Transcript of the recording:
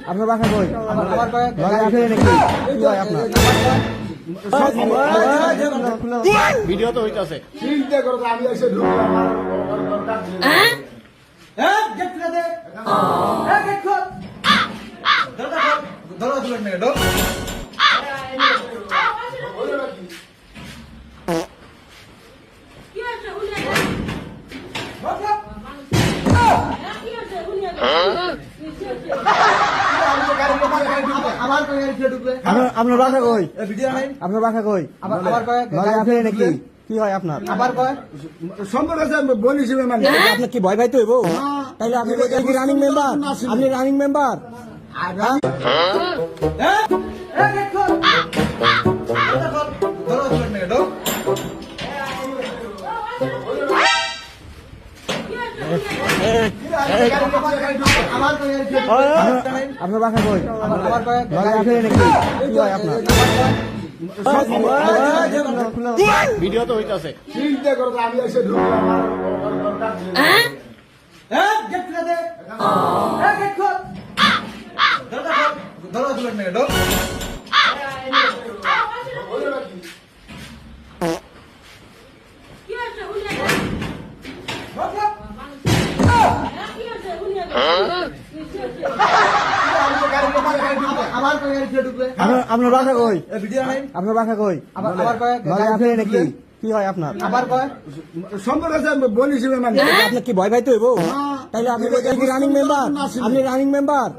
আপনার বাসা কই? ভিডিও তো হইতাছে। চিন্তা করো আমি এসে আপনার বাসা কই? আপনার বাসা কই? নাকি কি হয় আপনার? সম্পর্ক আছে বলিস মানে আপনার কি ভয় ভাই তো হইব? তাইলে আপনি রানিং মেম্বার, আপনি রানিং মেম্বার। আপনার বাসা কই? নাকি কি হয় আপনার? ভিডিও তো হইতাছে। চিন্তা করো আমি এসে আপনার বাসা কই? আপনার বাসা কই? নাকি কি হয় আপনার? সম্পর্ক আছে বলিস মানে আপনার কি ভয় ভাই তো হইব? তাইলে আপনি রানিং মেম্বার, আপনি রানিং মেম্বার।